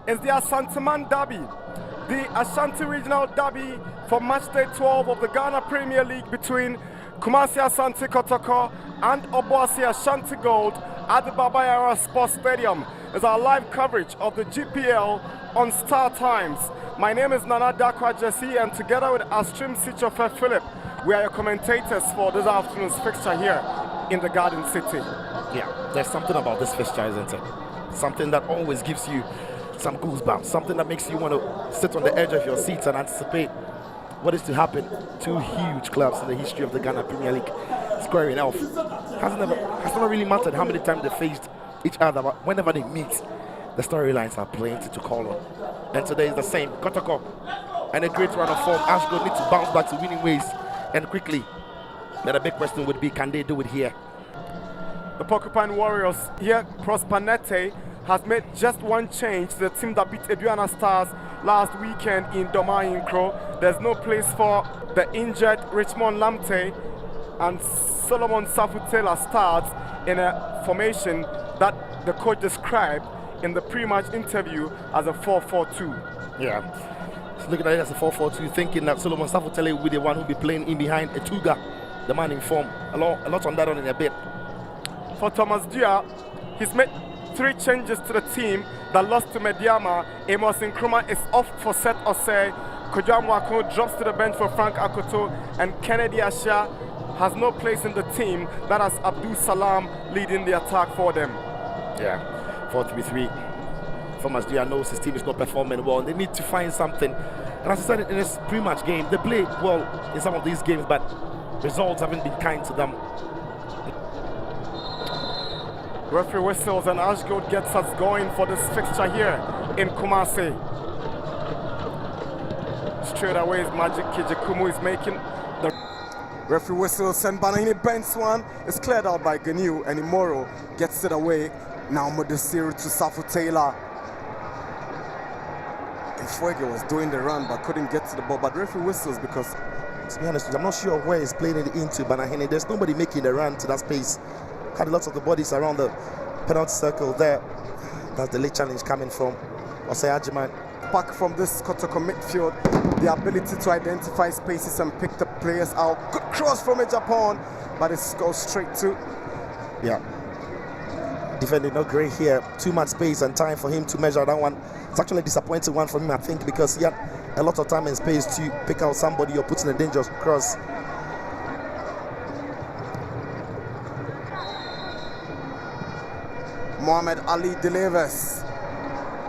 is the Asante Man Derby, the Ashanti Regional Derby for match day 12 of the Ghana Premier League between Kumasi Asante Kotoko and Obuasi Ashantigold at the Babayara Sports Stadium. Is our live coverage of the GPL on Star Times. My name is Nana Dakwa Jesse, and together with our stream Sichofe Philip, we are your commentators for this afternoon's fixture here in the Garden City. Yeah, there's something about this fixture, isn't it? Something that always gives you some goosebumps, something that makes you want to sit on the edge of your seats and anticipate what is to happen. Two huge clubs in the history of the Ghana Premier League squaring off. Has never really mattered how many times they faced each other, but whenever they meet, the storylines are plenty to call on. And today is the same. Kotoko and a great run of form. Ashantigold need to bounce back to winning ways and quickly. But the big question would be, can they do it here? The Porcupine Warriors here, Prosper Nete, has made just one change to the team that beat Aduana Stars last weekend in Doma Inkro. There's no place for the injured Richmond Lamte, and Solomon Safutela starts in a formation that the coach described in the pre-match interview as a 4-4-2. Yeah, so looking at it as a 4-4-2, thinking that Solomon Safutele will be the one who will be playing in behind Etuga, the man in form. A lot on that on in a bit. For Thomas Dua, he's made 3 changes to the team that lost to Mediama. Amos Nkrumah is off for Seth Osei. Kojam Wako drops to the bench for Frank Akoto, and Kennedy Asha has no place in the team. That has Abdul Salam leading the attack for them. Yeah, 4-3-3. Thomas Dua knows his team is not performing well, and they need to find something. And as I said in this pre-match game, they played well in some of these games, but results haven't been kind to them. Referee whistles and Ashantigold gets us going for this fixture here in Kumasi. Straight away, Magic Kijikumu is making the referee whistles, and Banahini bends one. It's cleared out by Ganu, and Imoro gets it away. Now Modesiru to Safu Taylor. Fuege was doing the run but couldn't get to the ball, but referee whistles because, to be honest, I'm not sure where he's playing it into Banahini. There's nobody making the run to that space. Had lots of the bodies around the penalty circle there. That's the late challenge coming from Osayajiman. Back from this Kotoko midfield, the ability to identify spaces and pick the players out. Good cross from a Japan, but it goes straight to. Yeah. Defending not great here. Too much space and time for him to measure that one. It's actually a disappointing one for him, I think, because he had a lot of time and space to pick out somebody or put in a dangerous cross. Mohamed Ali delivers.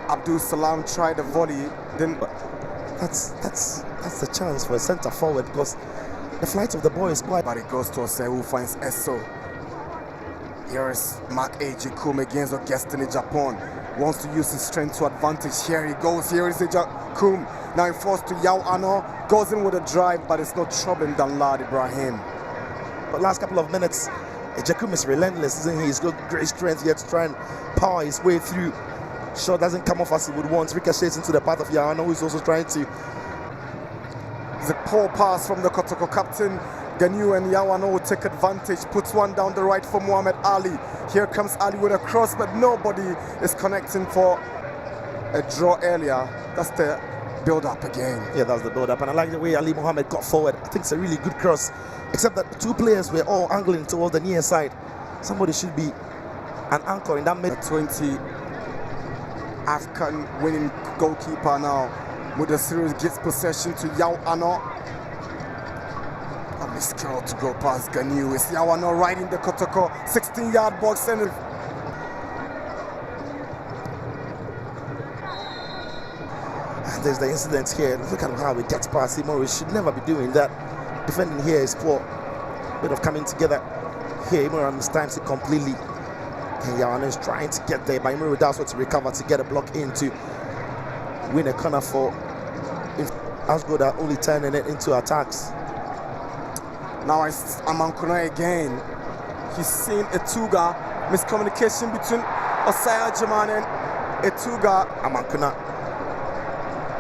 Abdul Salam tried a volley. Then that's the chance for a centre forward, because the flight of the ball is quite. But it goes to Ose, who finds Esso. Here is Mark A.J. Kum against Augustine Japan. Wants to use his strength to advantage. Here he goes. Here is Kum. Now he falls to Yao Ano. Goes in with a drive, but it's not troubling Danlad Ibrahim. But last couple of minutes, Jakum is relentless, isn't he? He's got great strength here to try and power his way through. Shot doesn't come off as he would want. Ricochets into the path of Yano, who's also trying to. It's a poor pass from the Kotoko captain. Ganu and Yawano will take advantage. Puts one down the right for Muhammad Ali. Here comes Ali with a cross, but nobody is connecting for a draw earlier. That's the build-up again. Yeah, that's the build-up. And I like the way Ali Mohammed got forward. I think it's a really good cross. Except that 2 players were all angling towards the near side. Somebody should be an anchor in that mid. 20 African winning goalkeeper now. Mudasiru gets possession to Yao Ano. A miscurl to go past Ganu. It's Yao Ano right in the Kotoko 16-yard box. And there's the incident here. Look at how he gets past him. He should never be doing that. Defending here is poor. Bit of coming together here. Imura understands it completely. And Yawano is trying to get there, but Imura does what to recover to get a block in to win a corner for Ashantigold are only turning it into attacks. Now it's Amankuna again. He's seen Etuga. Miscommunication between Osayajiman and Etuga. Amankuna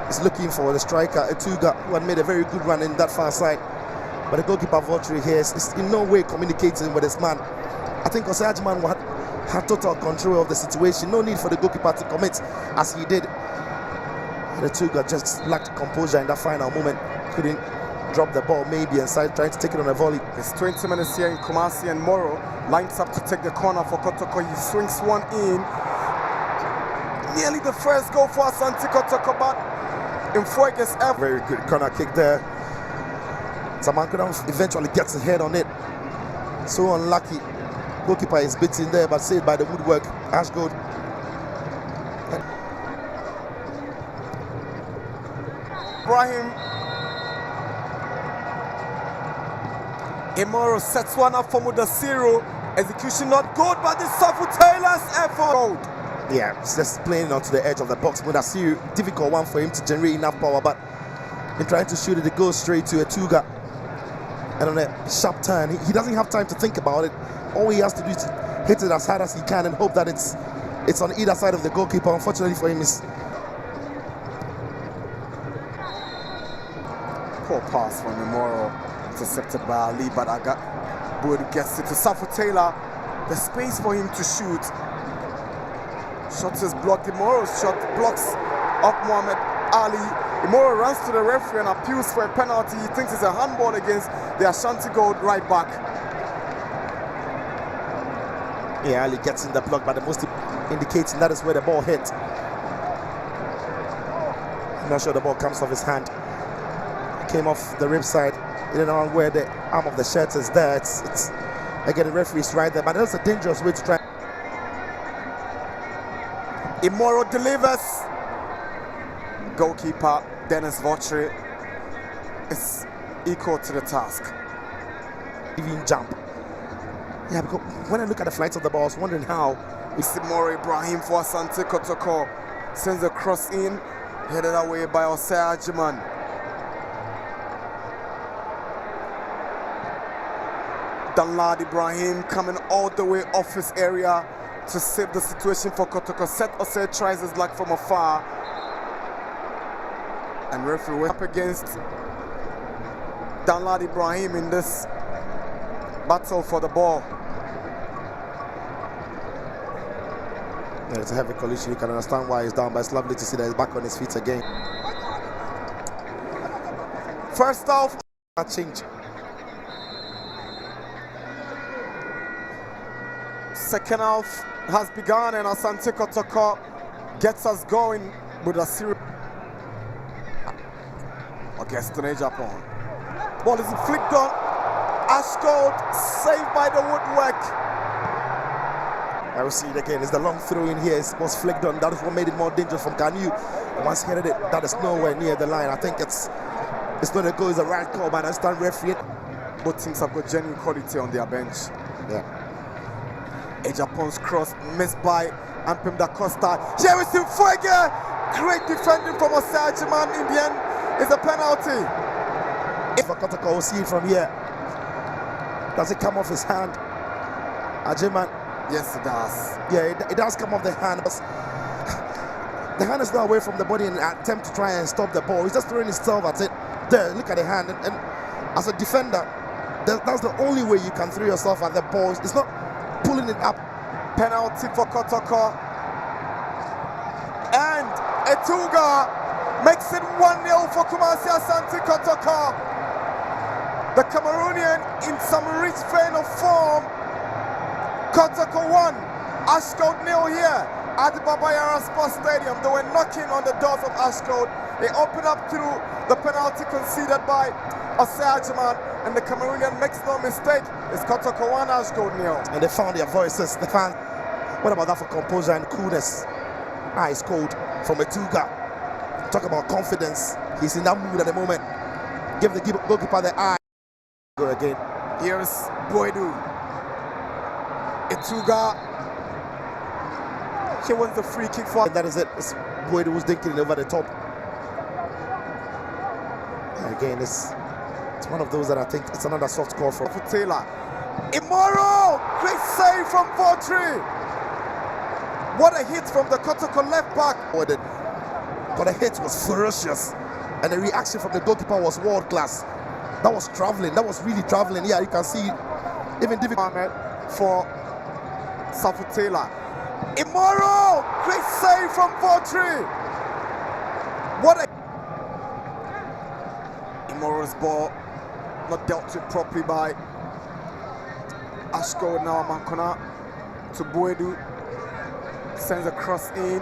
is looking for the striker, Etuga, who had made a very good run in that far side. But the goalkeeper Voltri here is in no way communicating with his man. I think Osayajiman had total control of the situation. No need for the goalkeeper to commit as he did. The Tuga just lacked composure in that final moment. Couldn't drop the ball maybe inside, trying to take it on a volley. It's 20 minutes here in Kumasi, and Moro lines up to take the corner for Kotoko. He swings one in. Nearly the first goal for Asante Kotoko, but in Fuege's effort. Very good corner kick there. Zamankudam eventually gets his head on it. So unlucky. Goalkeeper is beaten there, but saved by the woodwork. Ashgold. Ibrahim Imoro sets one up for Mudasiru. Execution not good, but it's Safu Taylor's effort. Yeah, it's just playing onto the edge of the box. Mudasiru, difficult one for him to generate enough power, but in trying to shoot it, it goes straight to a Tuga. And on a sharp turn, he doesn't have time to think about it. All he has to do is hit it as hard as he can and hope that it's on either side of the goalkeeper. Unfortunately for him, it's poor pass from Imoro, intercepted by Ali, but Boyd gets it to Safu Taylor. The space for him to shoot. Shot is blocked. Imoro's shot blocks up Mohamed Ali. Imoro runs to the referee and appeals for a penalty. He thinks it's a handball against the Ashantigold right back. Yeah, Ali gets in the block, but the most indicating that is where the ball hit. I'm not sure the ball comes off his hand. It came off the rib side. You don't know where the arm of the shirt is there. It's again, the referee's right there, but that's a dangerous way to try. Imoro delivers. Goalkeeper Dennis Votri is equal to the task. Even jump. Yeah, because when I look at the flights of the ball, I was wondering how. We see Moro Ibrahim for Asante Kotoko. Sends a cross in, headed away by Osei Ajiman. Danlad Ibrahim coming all the way off his area to save the situation for Kotoko. Set Osei tries his luck from afar. And referee went up against Danlad Ibrahim in this battle for the ball. Yeah, it's a heavy collision. You can understand why he's down, but it's lovely to see that he's back on his feet again. First half, a change. Second half has begun, and Asante Kotoko gets us going with a series against Japan. Ball is flicked on. Ashantigold saved by the woodwork. I will see it again. It's the long throw in here. It was flicked on. That is what made it more dangerous from Kanu. Once he headed it, that is nowhere near the line. I think it's not a goal. It's a right call by the stand referee. Both teams have got genuine quality on their bench. Yeah. Japan's cross missed by Ampem da Costa. Here is Fuege. Great defending from Osei Ajiman. In the end, it's a penalty. If Kotoko will see it from here, does it come off his hand? Ajiman. Yes, it does. Yeah, it does come off the hand, but the hand is not away from the body in an attempt to try and stop the ball. He's just throwing himself at it. There, look at the hand. And as a defender, that's the only way you can throw yourself at the ball. It's not pulling it up. Penalty for Kotoko. And Etuga makes it 1-0 for Kumasi Asante Kotoko. The Cameroonian in some rich vein of form. Kotoko 1, Ashantigold 0 here at the Baba Yara Sports Stadium. They were knocking on the doors of Ashantigold. They open up through the penalty conceded by Osei Ajiman, and the Cameroonian makes no mistake. It's Kotoko 1, Ashantigold 0. And they found their voices, the fans. What about that for composure and coolness? Ice cold from Etuga. Talk about confidence. He's in that mood at the moment. Give the goalkeeper the eye. Go again. Here's Boydu. Etuga. He wants the free kick for. And that is it. It's Boydu who's dinking it over the top. And again, it's one of those that I think it's another soft call for Taylor. Imoro! Great save from Votri. What a hit from the Kotoko left back. But the hit was ferocious, and the reaction from the goalkeeper was world class. That was traveling. That was really traveling. Yeah, you can see even difficult for Safutela. Immoral! Great save from Vautry. What a... Immoral's ball not dealt with properly by Ashko now Mankona to Boedu. Sends a cross in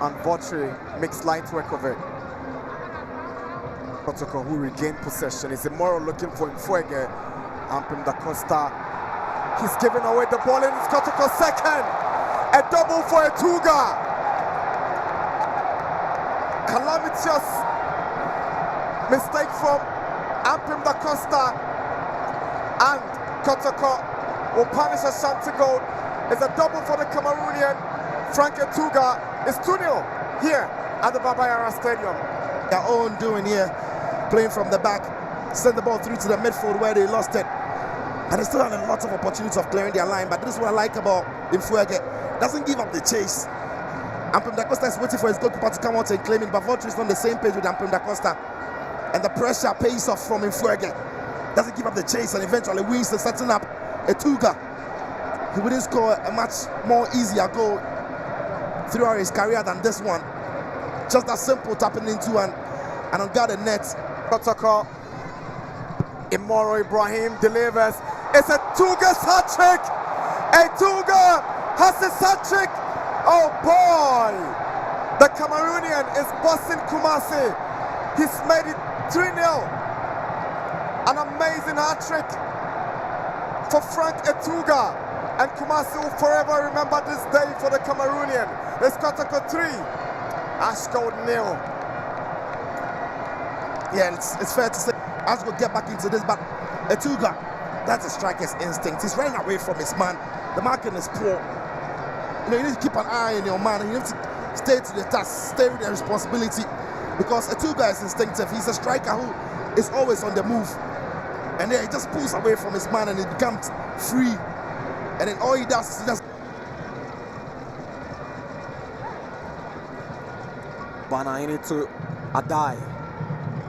and Vautry makes light work of it. Kotoko, who regained possession, is Immoral looking for Mfuege. Ampim da Costa. He's giving away the ball and it's Kotoko second. A double for Etuga. Calamitous mistake from Ampim da Costa. And Kotoko will punish Ashantigold. It's a double for the Cameroonian. Frank Etuga is 2-0 here at the Baba Yara Stadium. Their own doing here, playing from the back, send the ball through to the midfield where they lost it. And they still had a lot of opportunities of clearing their line, but this is what I like about Mfuege. Doesn't give up the chase. Ampim da Costa is waiting for his goalkeeper to come out and claim it, but Vautry is on the same page with Ampim da Costa. And the pressure pays off from Mfuege. Doesn't give up the chase and eventually wins the setting up Etuga. He wouldn't score a much more easier goal throughout his career than this one. Just that simple, tapping into an unguarded net. Kotoko. Immoral Ibrahim delivers. It's Etuga's hat-trick. Etuga has his hat-trick. Oh boy. The Cameroonian is bossing Kumasi. He's made it 3-0. An amazing hat-trick for Frank Etuga. And Kumasi will forever remember this day for the Cameroonian. It's Kotoko 3. Ashgold 0. Yeah, it's fair to say Ashgold get back into this, but Etuga, that's a striker's instinct. He's running away from his man. The marking is poor. You know, you need to keep an eye on your man. You need to stay to the task, stay with the responsibility, because Etuga is instinctive. He's a striker who is always on the move. And then he just pulls away from his man and he becomes free. And then all he does is he just... Banaini to Adai.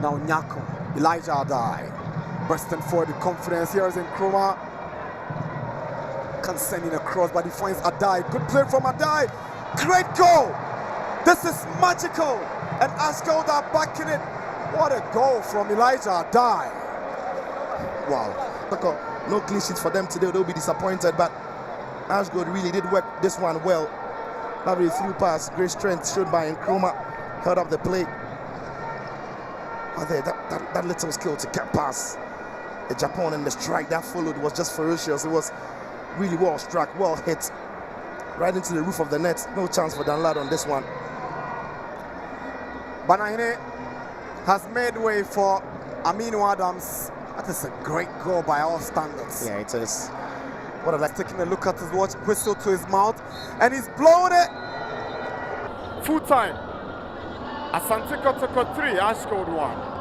Now Nyako, Elijah Adai. Bursting forward with confidence. Here is Nkrumah. Can send in a cross, but he finds Adai. Good play from Adai. Great goal. This is magical. And Ashgold are backing it. What a goal from Elijah Adai. Wow. No clean sheets for them today. They'll be disappointed, but Ashgold really did work this one well. Lovely through pass. Great strength showed by Nkrumah. Held up the play. Oh, there, that little skill to get past the Japan and the strike that followed was just ferocious. It was really well struck, well hit, right into the roof of the net. No chance for Danlad on this one. Banahine has made way for Aminu Adams. That is a great goal by all standards. Yeah, it is. What a like taking a look at his watch, whistle to his mouth, and he's blown it. Full time. Asante Kotoko 3, Ashgold 1.